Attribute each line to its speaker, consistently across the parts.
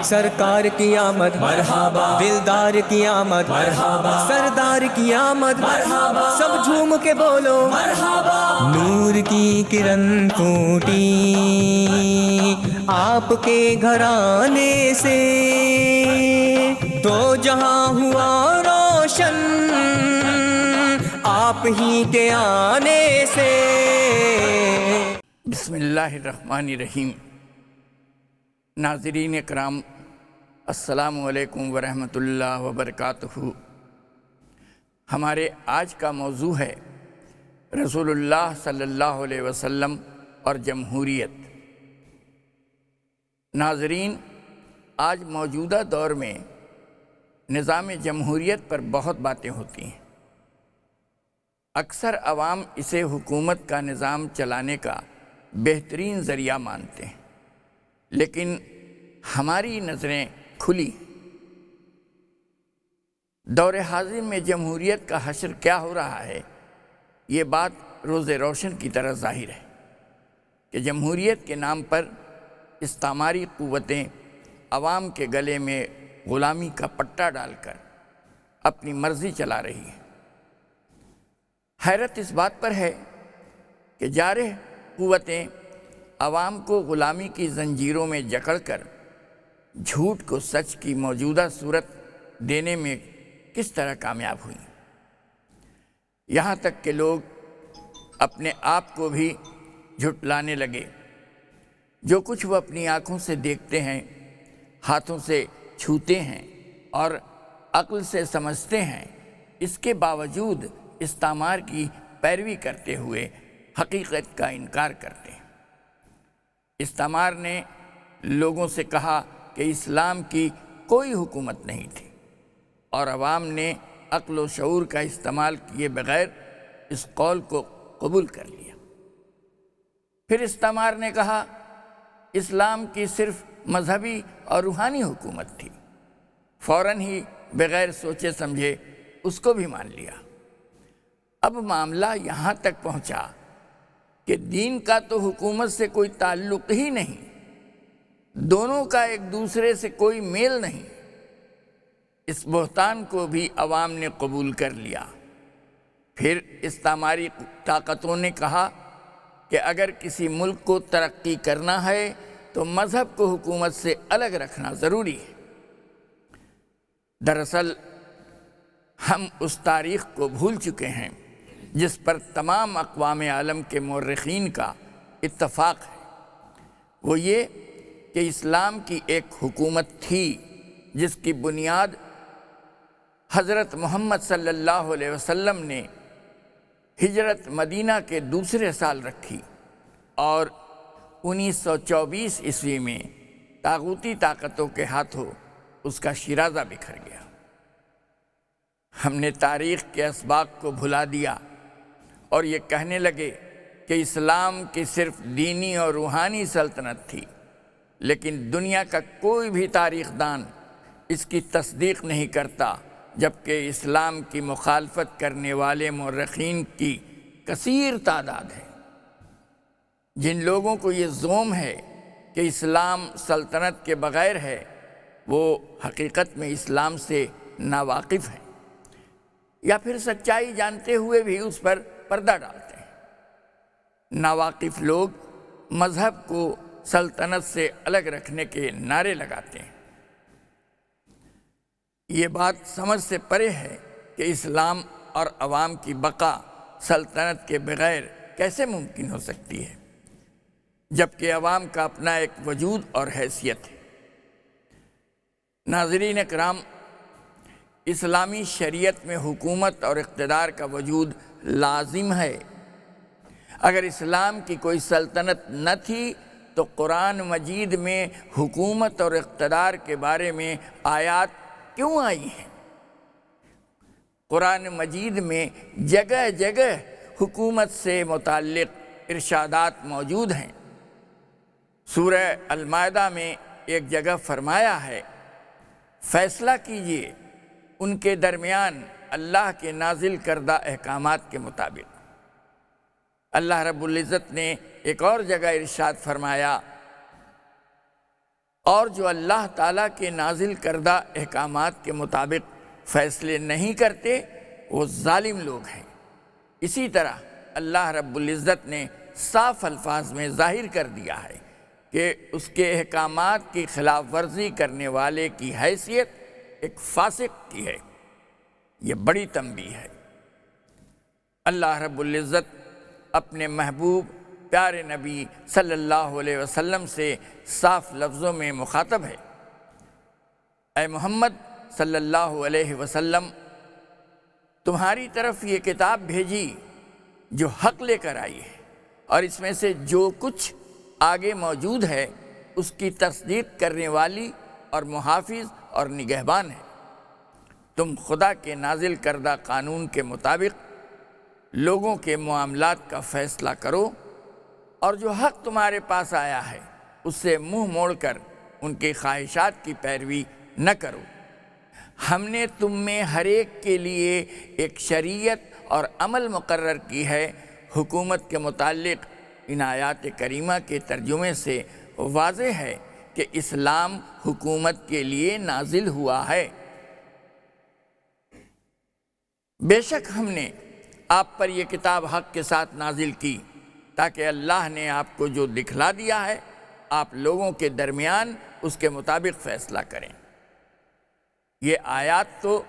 Speaker 1: سرکار کی آمد مرحبا، دلدار کی آمد مرحبا، سردار کی آمد مرحبا، سب جھوم کے بولو مرحبا۔ نور کی کرن پھوٹی آپ کے گھرانے سے، تو جہاں ہوا روشن آپ ہی کے آنے سے۔
Speaker 2: بسم اللہ الرحمن الرحیم۔ ناظرین اکرام، السلام علیکم ورحمۃ اللہ وبرکاتہ۔ ہمارے آج کا موضوع ہے رسول اللہ صلی اللہ علیہ وسلم اور جمہوریت۔ ناظرین، آج موجودہ دور میں نظام جمہوریت پر بہت باتیں ہوتی ہیں۔ اکثر عوام اسے حکومت کا نظام چلانے کا بہترین ذریعہ مانتے ہیں، لیکن ہماری نظریں کھلی۔ دور حاضر میں جمہوریت کا حشر کیا ہو رہا ہے، یہ بات روز روشن کی طرح ظاہر ہے کہ جمہوریت کے نام پر استعماری قوتیں عوام کے گلے میں غلامی کا پٹا ڈال کر اپنی مرضی چلا رہی ہیں۔ حیرت اس بات پر ہے کہ جارح قوتیں عوام کو غلامی کی زنجیروں میں جکڑ کر جھوٹ کو سچ کی موجودہ صورت دینے میں کس طرح کامیاب ہوئیں۔ یہاں تک کہ لوگ اپنے آپ کو بھی جھٹلانے لگے۔ جو کچھ وہ اپنی آنکھوں سے دیکھتے ہیں، ہاتھوں سے چھوتے ہیں اور عقل سے سمجھتے ہیں، اس کے باوجود استعمار کی پیروی کرتے ہوئے حقیقت کا انکار کرتے ہیں۔ استعمار نے لوگوں سے کہا کہ اسلام کی کوئی حکومت نہیں تھی، اور عوام نے عقل و شعور کا استعمال کیے بغیر اس قول کو قبول کر لیا۔ پھر استعمار نے کہا اسلام کی صرف مذہبی اور روحانی حکومت تھی، فوراً ہی بغیر سوچے سمجھے اس کو بھی مان لیا۔ اب معاملہ یہاں تک پہنچا کہ دین کا تو حکومت سے کوئی تعلق ہی نہیں، دونوں کا ایک دوسرے سے کوئی میل نہیں۔ اس بہتان کو بھی عوام نے قبول کر لیا۔ پھر استعماری طاقتوں نے کہا کہ اگر کسی ملک کو ترقی کرنا ہے تو مذہب کو حکومت سے الگ رکھنا ضروری ہے۔ دراصل ہم اس تاریخ کو بھول چکے ہیں جس پر تمام اقوام عالم کے مورخین کا اتفاق ہے۔ وہ یہ کہ اسلام کی ایک حکومت تھی جس کی بنیاد حضرت محمد صلی اللہ علیہ وسلم نے ہجرت مدینہ کے دوسرے سال رکھی، اور 1924 عیسوی میں طاغوتی طاقتوں کے ہاتھوں اس کا شیرازہ بکھر گیا۔ ہم نے تاریخ کے اسباق کو بھلا دیا اور یہ کہنے لگے کہ اسلام کی صرف دینی اور روحانی سلطنت تھی، لیکن دنیا کا کوئی بھی تاریخ دان اس کی تصدیق نہیں کرتا، جبکہ اسلام کی مخالفت کرنے والے مورخین کی کثیر تعداد ہے۔ جن لوگوں کو یہ زعم ہے کہ اسلام سلطنت کے بغیر ہے، وہ حقیقت میں اسلام سے ناواقف ہیں، یا پھر سچائی جانتے ہوئے بھی اس پر پردہ ڈالتے ہیں۔ ناواقف لوگ مذہب کو سلطنت سے الگ رکھنے کے نعرے لگاتے ہیں۔ یہ بات سمجھ سے پرے ہے کہ اسلام اور عوام کی بقا سلطنت کے بغیر کیسے ممکن ہو سکتی ہے، جبکہ عوام کا اپنا ایک وجود اور حیثیت ہے۔ ناظرین اکرام، اسلامی شریعت میں حکومت اور اقتدار کا وجود لازم ہے۔ اگر اسلام کی کوئی سلطنت نہ تھی تو قرآن مجید میں حکومت اور اقتدار کے بارے میں آیات کیوں آئی ہیں؟ قرآن مجید میں جگہ جگہ حکومت سے متعلق ارشادات موجود ہیں۔ سورہ المائدہ میں ایک جگہ فرمایا ہے، فیصلہ کیجیے ان کے درمیان اللہ کے نازل کردہ احکامات کے مطابق۔ اللہ رب العزت نے ایک اور جگہ ارشاد فرمایا، اور جو اللہ تعالیٰ کے نازل کردہ احکامات کے مطابق فیصلے نہیں کرتے وہ ظالم لوگ ہیں۔ اسی طرح اللہ رب العزت نے صاف الفاظ میں ظاہر کر دیا ہے کہ اس کے احکامات کی خلاف ورزی کرنے والے کی حیثیت ایک فاسق کی ہے۔ یہ بڑی تنبیہ ہے۔ اللہ رب العزت اپنے محبوب پیارے نبی صلی اللہ علیہ وسلم سے صاف لفظوں میں مخاطب ہے، اے محمد صلی اللہ علیہ وسلم، تمہاری طرف یہ کتاب بھیجی جو حق لے کر آئی ہے، اور اس میں سے جو کچھ آگے موجود ہے اس کی تصدیق کرنے والی اور محافظ اور نگہبان ہے۔ تم خدا کے نازل کردہ قانون کے مطابق لوگوں کے معاملات کا فیصلہ کرو، اور جو حق تمہارے پاس آیا ہے اس سے منہ موڑ کر ان کی خواہشات کی پیروی نہ کرو۔ ہم نے تم میں ہر ایک کے لیے ایک شریعت اور عمل مقرر کی ہے۔ حکومت کے متعلق ان آیات کریمہ کے ترجمے سے واضح ہے کہ اسلام حکومت کے لیے نازل ہوا ہے۔ بے شک ہم نے آپ پر یہ کتاب حق کے ساتھ نازل کی تاکہ اللہ نے آپ کو جو دکھلا دیا ہے آپ لوگوں کے درمیان اس کے مطابق فیصلہ کریں۔ یہ آیات تو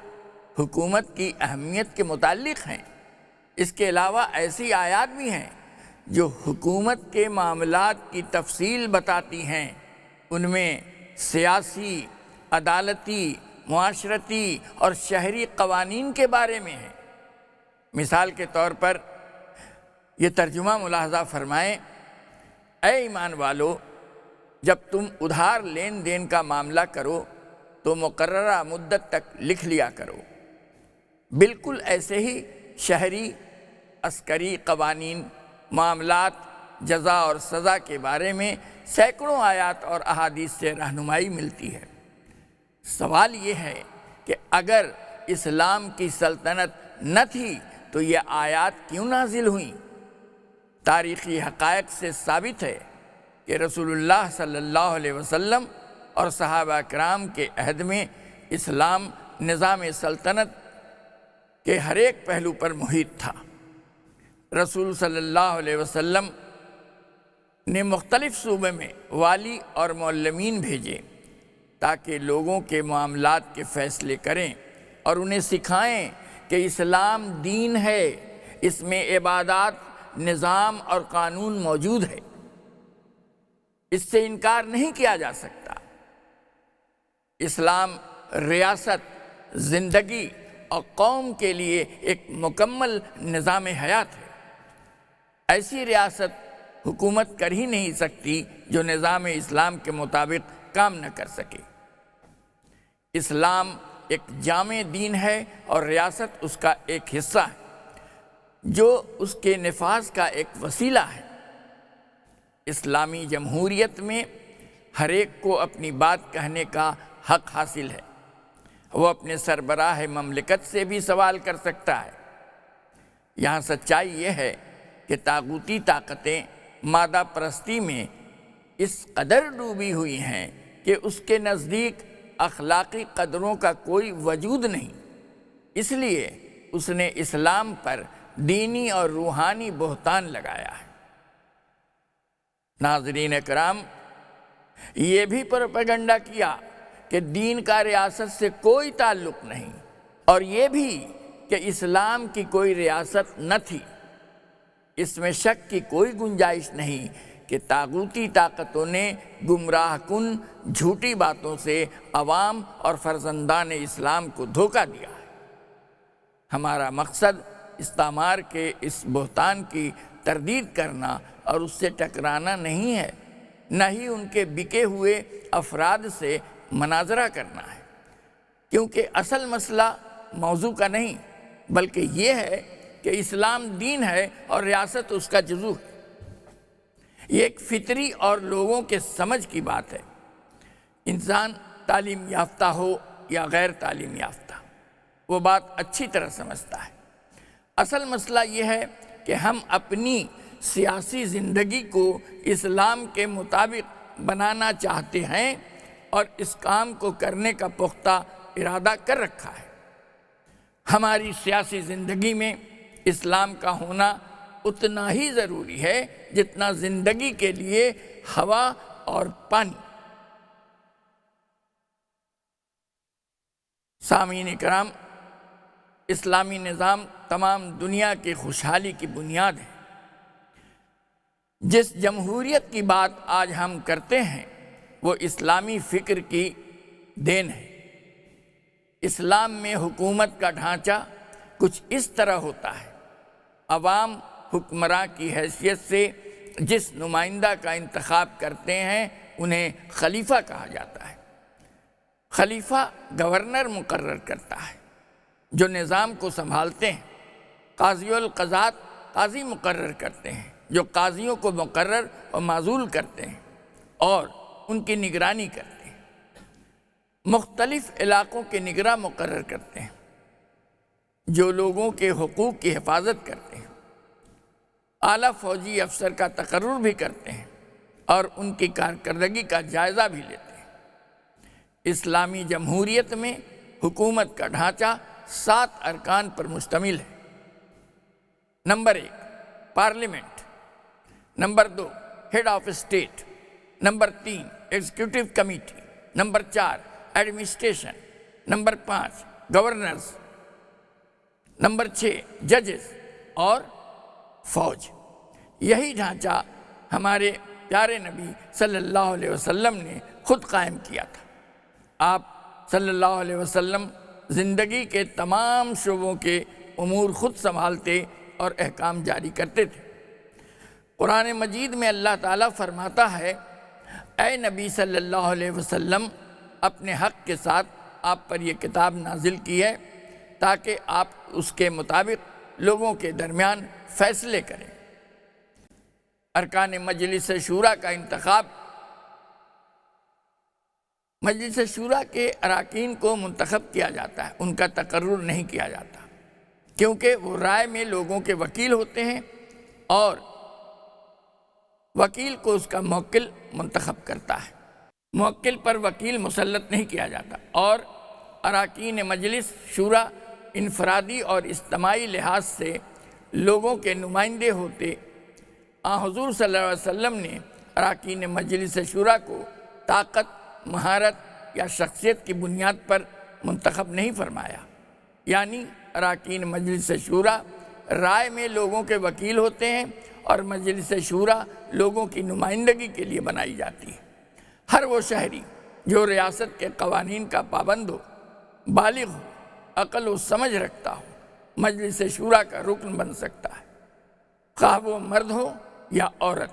Speaker 2: حکومت کی اہمیت کے متعلق ہیں۔ اس کے علاوہ ایسی آیات بھی ہیں جو حکومت کے معاملات کی تفصیل بتاتی ہیں۔ ان میں سیاسی، عدالتی، معاشرتی اور شہری قوانین کے بارے میں ہے۔ مثال کے طور پر یہ ترجمہ ملاحظہ فرمائیں، اے ایمان والو، جب تم ادھار لین دین کا معاملہ کرو تو مقررہ مدت تک لکھ لیا کرو۔ بالکل ایسے ہی شہری، عسکری قوانین، معاملات، جزا اور سزا کے بارے میں سینکڑوں آیات اور احادیث سے رہنمائی ملتی ہے۔ سوال یہ ہے کہ اگر اسلام کی سلطنت نہ تھی تو یہ آیات کیوں نازل ہوئیں؟ تاریخی حقائق سے ثابت ہے کہ رسول اللہ صلی اللہ علیہ وسلم اور صحابہ کرام کے عہد میں اسلام نظام سلطنت کے ہر ایک پہلو پر محیط تھا۔ رسول صلی اللہ علیہ وسلم نے مختلف صوبے میں والی اور معلمین بھیجے تاکہ لوگوں کے معاملات کے فیصلے کریں اور انہیں سکھائیں کہ اسلام دین ہے، اس میں عبادات، نظام اور قانون موجود ہے، اس سے انکار نہیں کیا جا سکتا۔ اسلام ریاست، زندگی اور قوم کے لیے ایک مکمل نظام حیات ہے۔ ایسی ریاست حکومت کر ہی نہیں سکتی جو نظام اسلام کے مطابق کام نہ کر سکے۔ اسلام ایک جامع دین ہے اور ریاست اس کا ایک حصہ ہے جو اس کے نفاذ کا ایک وسیلہ ہے۔ اسلامی جمہوریت میں ہر ایک کو اپنی بات کہنے کا حق حاصل ہے۔ وہ اپنے سربراہ مملکت سے بھی سوال کر سکتا ہے۔ یہاں سچائی یہ ہے کہ طاغوتی طاقتیں مادہ پرستی میں اس قدر ڈوبی ہوئی ہیں کہ اس کے نزدیک اخلاقی قدروں کا کوئی وجود نہیں۔ اس لیے اس نے اسلام پر دینی اور روحانی بہتان لگایا ہے۔ ناظرین کرام، یہ بھی پروپیگنڈا کیا کہ دین کا ریاست سے کوئی تعلق نہیں، اور یہ بھی کہ اسلام کی کوئی ریاست نہ تھی۔ اس میں شک کی کوئی گنجائش نہیں کہ طاغوتی طاقتوں نے گمراہ کن جھوٹی باتوں سے عوام اور فرزندان اسلام کو دھوکہ دیا ہے۔ ہمارا مقصد استعمار کے اس بہتان کی تردید کرنا اور اس سے ٹکرانا نہیں ہے، نہ ہی ان کے بکے ہوئے افراد سے مناظرہ کرنا ہے، کیونکہ اصل مسئلہ موضوع کا نہیں بلکہ یہ ہے کہ اسلام دین ہے اور ریاست اس کا جزو ہے۔ یہ ایک فطری اور لوگوں کے سمجھ کی بات ہے۔ انسان تعلیم یافتہ ہو یا غیر تعلیم یافتہ، وہ بات اچھی طرح سمجھتا ہے۔ اصل مسئلہ یہ ہے کہ ہم اپنی سیاسی زندگی کو اسلام کے مطابق بنانا چاہتے ہیں اور اس کام کو کرنے کا پختہ ارادہ کر رکھا ہے۔ ہماری سیاسی زندگی میں اسلام کا ہونا اتنا ہی ضروری ہے جتنا زندگی کے لیے ہوا اور پانی۔ سامعین کرام، اسلامی نظام تمام دنیا کی خوشحالی کی بنیاد ہے۔ جس جمہوریت کی بات آج ہم کرتے ہیں وہ اسلامی فکر کی دین ہے۔ اسلام میں حکومت کا ڈھانچہ کچھ اس طرح ہوتا ہے۔ عوام حکمراں کی حیثیت سے جس نمائندہ کا انتخاب کرتے ہیں انہیں خلیفہ کہا جاتا ہے۔ خلیفہ گورنر مقرر کرتا ہے جو نظام کو سنبھالتے ہیں۔ قاضی القضات قاضی مقرر کرتے ہیں جو قاضیوں کو مقرر و معزول کرتے ہیں اور ان کی نگرانی کرتے ہیں۔ مختلف علاقوں کے نگراں مقرر کرتے ہیں جو لوگوں کے حقوق کی حفاظت کرتے ہیں۔ اعلیٰ فوجی افسر کا تقرر بھی کرتے ہیں اور ان کی کارکردگی کا جائزہ بھی لیتے ہیں۔ اسلامی جمہوریت میں حکومت کا ڈھانچہ 7 ارکان پر مشتمل ہے۔ Number 1 parliament, number 2 head of state, number 3 executive committee, number 4 administration, number 5 governors, number 6 ججز اور فوج۔ یہی ڈھانچہ ہمارے پیارے نبی صلی اللہ علیہ وسلم نے خود قائم کیا تھا۔ آپ صلی اللہ علیہ وسلم زندگی کے تمام شعبوں کے امور خود سنبھالتے اور احکام جاری کرتے تھے۔ قرآن مجید میں اللہ تعالیٰ فرماتا ہے، اے نبی صلی اللہ علیہ وسلم، اپنے حق کے ساتھ آپ پر یہ کتاب نازل کی ہے تاکہ آپ اس کے مطابق لوگوں کے درمیان فیصلے کریں۔ ارکان مجلس شورا کا انتخاب، مجلس شورا کے اراکین کو منتخب کیا جاتا ہے، ان کا تقرر نہیں کیا جاتا، کیونکہ وہ رائے میں لوگوں کے وکیل ہوتے ہیں اور وکیل کو اس کا موکل منتخب کرتا ہے۔ موکل پر وکیل مسلط نہیں کیا جاتا، اور اراکین مجلس شورا انفرادی اور اجتماعی لحاظ سے لوگوں کے نمائندے ہوتے۔ حضور صلی اللہ علیہ وسلم نے اراکین مجلس شورا کو طاقت، مہارت یا شخصیت کی بنیاد پر منتخب نہیں فرمایا، یعنی اراکین مجلس شورا رائے میں لوگوں کے وکیل ہوتے ہیں اور مجلس شورا لوگوں کی نمائندگی کے لیے بنائی جاتی ہے۔ ہر وہ شہری جو ریاست کے قوانین کا پابند ہو، بالغ ہو، عقل و سمجھ رکھتا ہو، مجلس شورا کا رکن بن سکتا ہے، خواہ وہ مرد ہو یا عورت،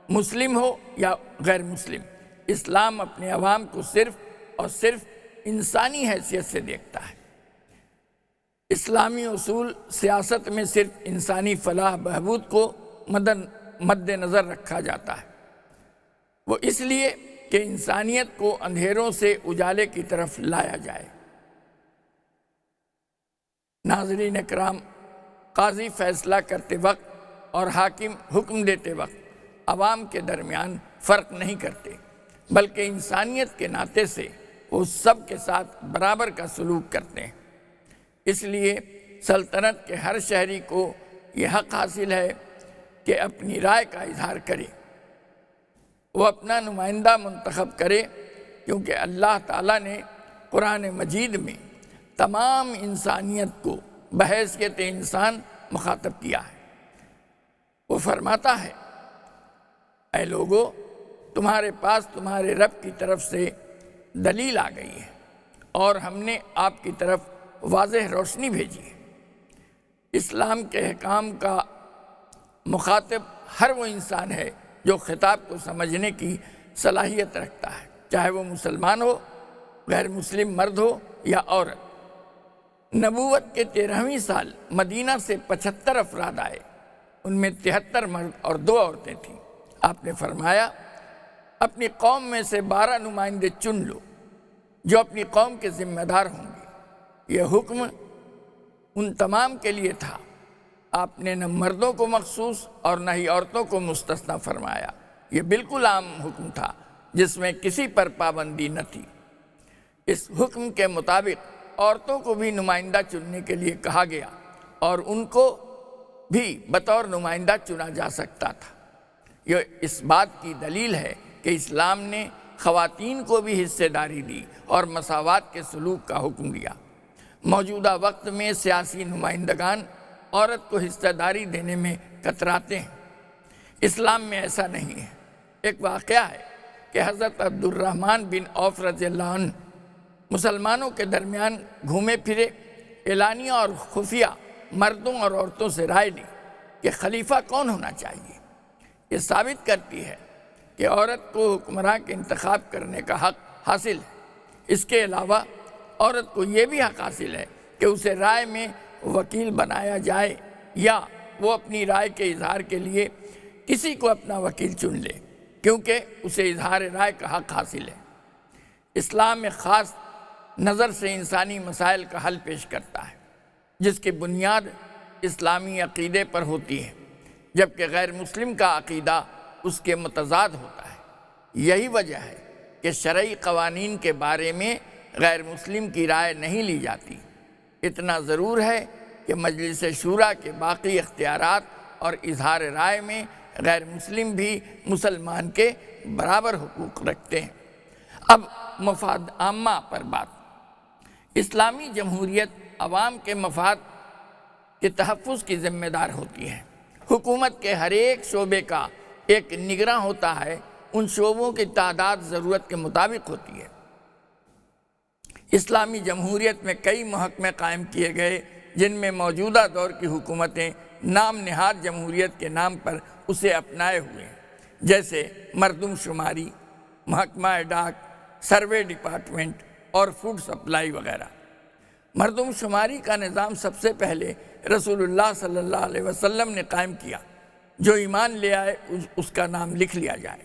Speaker 2: مسلم ہو یا غیر مسلم۔ اسلام اپنے عوام کو صرف اور صرف انسانی حیثیت سے دیکھتا ہے۔ اسلامی اصول سیاست میں صرف انسانی فلاح بہبود کو مد نظر رکھا جاتا ہے۔ وہ اس لیے کہ انسانیت کو اندھیروں سے اجالے کی طرف لایا جائے۔ ناظرین اکرام، قاضی فیصلہ کرتے وقت اور حاکم حکم دیتے وقت عوام کے درمیان فرق نہیں کرتے، بلکہ انسانیت کے ناطے سے وہ سب کے ساتھ برابر کا سلوک کرتے ہیں۔ اس لیے سلطنت کے ہر شہری کو یہ حق حاصل ہے کہ اپنی رائے کا اظہار کرے، وہ اپنا نمائندہ منتخب کرے، کیونکہ اللہ تعالیٰ نے قرآن مجید میں تمام انسانیت کو بحیثیت انسان مخاطب کیا ہے۔ وہ فرماتا ہے، اے لوگو، تمہارے پاس تمہارے رب کی طرف سے دلیل آ گئی ہے اور ہم نے آپ کی طرف واضح روشنی بھیجی ہے۔ اسلام کے احکام کا مخاطب ہر وہ انسان ہے جو خطاب کو سمجھنے کی صلاحیت رکھتا ہے، چاہے وہ مسلمان ہو، غیر مسلم مرد ہو یا عورت۔ نبوت کے 13ویں سال مدینہ سے 75 افراد آئے، ان میں 73 مرد اور 2 عورتیں تھیں۔ آپ نے فرمایا، اپنی قوم میں سے 12 نمائندے چن لو جو اپنی قوم کے ذمہ دار ہوں گے۔ یہ حکم ان تمام کے لیے تھا، آپ نے نہ مردوں کو مخصوص اور نہ ہی عورتوں کو مستثنیٰ فرمایا۔ یہ بالکل عام حکم تھا، جس میں کسی پر پابندی نہ تھی۔ اس حکم کے مطابق عورتوں کو بھی نمائندہ چننے کے لیے کہا گیا اور ان کو بھی بطور نمائندہ چنا جا سکتا تھا۔ یہ اس بات کی دلیل ہے کہ اسلام نے خواتین کو بھی حصہ داری دی اور مساوات کے سلوک کا حکم دیا۔ موجودہ وقت میں سیاسی نمائندگان عورت کو حصہ داری دینے میں کتراتے ہیں۔ اسلام میں ایسا نہیں ہے۔ ایک واقعہ ہے کہ حضرت عبد الرحمن بن عوف رضی اللہ عنہ مسلمانوں کے درمیان گھومے پھرے، اعلانیہ اور خفیہ مردوں اور عورتوں سے رائے لی کہ خلیفہ کون ہونا چاہیے۔ یہ ثابت کرتی ہے کہ عورت کو حکمراں کے انتخاب کرنے کا حق حاصل ہے۔ اس کے علاوہ عورت کو یہ بھی حق حاصل ہے کہ اسے رائے میں وکیل بنایا جائے یا وہ اپنی رائے کے اظہار کے لیے کسی کو اپنا وکیل چن لے، کیونکہ اسے اظہار رائے کا حق حاصل ہے۔ اسلام میں خاص نظر سے انسانی مسائل کا حل پیش کرتا ہے، جس کی بنیاد اسلامی عقیدے پر ہوتی ہے، جبکہ غیر مسلم کا عقیدہ اس کے متضاد ہوتا ہے۔ یہی وجہ ہے کہ شرعی قوانین کے بارے میں غیر مسلم کی رائے نہیں لی جاتی۔ اتنا ضرور ہے کہ مجلس شورا کے باقی اختیارات اور اظہار رائے میں غیر مسلم بھی مسلمان کے برابر حقوق رکھتے ہیں۔ اب مفاد عامہ پر بات۔ اسلامی جمہوریت عوام کے مفاد کے تحفظ کی ذمہ دار ہوتی ہے۔ حکومت کے ہر ایک شعبے کا ایک نگراں ہوتا ہے۔ ان شعبوں کی تعداد ضرورت کے مطابق ہوتی ہے۔ اسلامی جمہوریت میں کئی محکمے قائم کیے گئے جن میں موجودہ دور کی حکومتیں نام نہاد جمہوریت کے نام پر اسے اپنائے ہوئے ہیں، جیسے مردم شماری، محکمہ ڈاک، سروے ڈپارٹمنٹ اور فوڈ سپلائی وغیرہ۔ مردم شماری کا نظام سب سے پہلے رسول اللہ صلی اللہ علیہ وسلم نے قائم کیا۔ جو ایمان لے آئے اس کا نام لکھ لیا جائے۔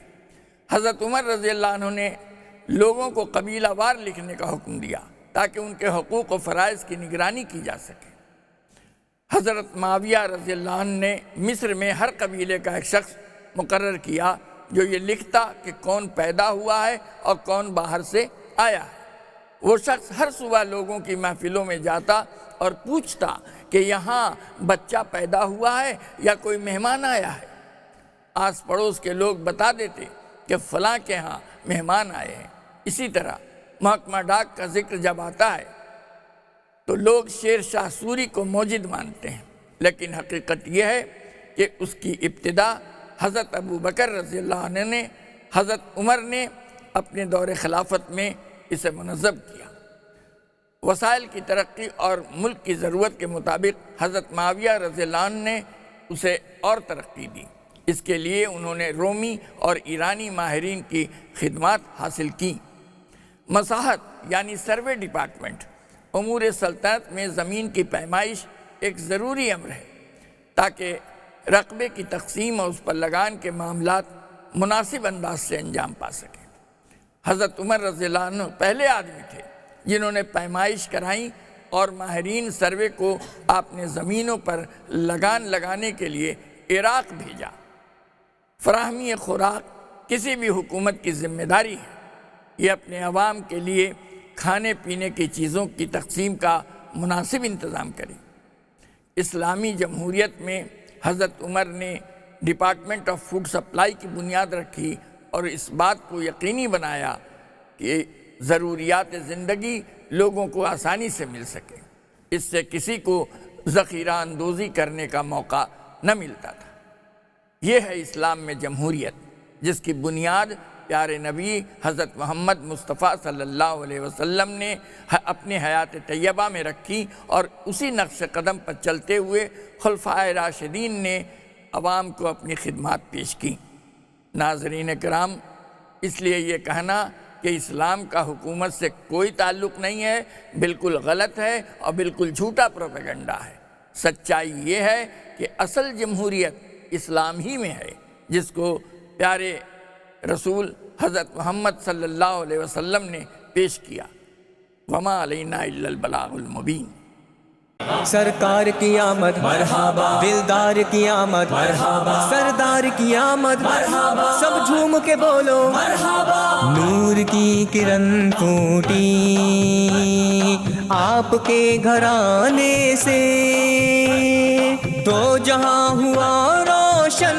Speaker 2: حضرت عمر رضی اللہ عنہ نے لوگوں کو قبیلہ وار لکھنے کا حکم دیا تاکہ ان کے حقوق و فرائض کی نگرانی کی جا سکے۔ حضرت معاویہ رضی اللہ عنہ نے مصر میں ہر قبیلے کا ایک شخص مقرر کیا جو یہ لکھتا کہ کون پیدا ہوا ہے اور کون باہر سے آیا ہے۔ وہ شخص ہر صبح لوگوں کی محفلوں میں جاتا اور پوچھتا کہ یہاں بچہ پیدا ہوا ہے یا کوئی مہمان آیا ہے۔ آس پڑوس کے لوگ بتا دیتے کہ فلاں کے ہاں مہمان آئے ہیں۔ اسی طرح محکمہ ڈاک کا ذکر جب آتا ہے تو لوگ شیر شاہ سوری کو موجد مانتے ہیں، لیکن حقیقت یہ ہے کہ اس کی ابتدا حضرت ابو بکر رضی اللہ عنہ نے، حضرت عمر نے اپنے دور خلافت میں اسے منظم کیا۔ وسائل کی ترقی اور ملک کی ضرورت کے مطابق حضرت معاویہ رضی اللہ عنہ نے اسے اور ترقی دی۔ اس کے لیے انہوں نے رومی اور ایرانی ماہرین کی خدمات حاصل کی۔ مساحت یعنی سروے ڈپارٹمنٹ امور سلطنت میں زمین کی پیمائش ایک ضروری امر ہے تاکہ رقبے کی تقسیم اور اس پر لگان کے معاملات مناسب انداز سے انجام پا سکیں۔ حضرت عمر رضی اللہ عنہ پہلے آدمی تھے جنہوں نے پیمائش کرائیں اور ماہرین سروے کو آپ نے زمینوں پر لگان لگانے کے لیے عراق بھیجا۔ فراہمی خوراک کسی بھی حکومت کی ذمہ داری ہے۔ یہ اپنے عوام کے لیے کھانے پینے کی چیزوں کی تقسیم کا مناسب انتظام کرے۔ اسلامی جمہوریت میں حضرت عمر نے ڈپارٹمنٹ آف فوڈ سپلائی کی بنیاد رکھی اور اس بات کو یقینی بنایا کہ ضروریات زندگی لوگوں کو آسانی سے مل سکے۔ اس سے کسی کو ذخیرہ اندوزی کرنے کا موقع نہ ملتا تھا۔ یہ ہے اسلام میں جمہوریت، جس کی بنیاد پیارے نبی حضرت محمد مصطفیٰ صلی اللہ علیہ وسلم نے اپنی حیات طیبہ میں رکھی اور اسی نقش قدم پر چلتے ہوئے خلفائے راشدین نے عوام کو اپنی خدمات پیش کی۔ ناظرین کرام، اس لیے یہ کہنا کہ اسلام کا حکومت سے کوئی تعلق نہیں ہے بالکل غلط ہے اور بالکل جھوٹا پروپیگنڈا ہے۔ سچائی یہ ہے کہ اصل جمہوریت اسلام ہی میں ہے، جس کو پیارے رسول حضرت محمد صلی اللہ علیہ وسلم نے پیش کیا۔ وما علینا الا البلاغ المبین۔
Speaker 1: سرکار کی آمد مرحبا، دلدار کی آمد مرحبا، سردار کی آمد مرحبا، سب جھوم کے بولو مرحبا۔ نور کی کرن پھوٹی آپ کے گھرانے سے، تو جہاں ہوا روشن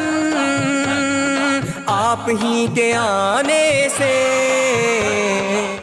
Speaker 1: آپ ہی کے آنے سے۔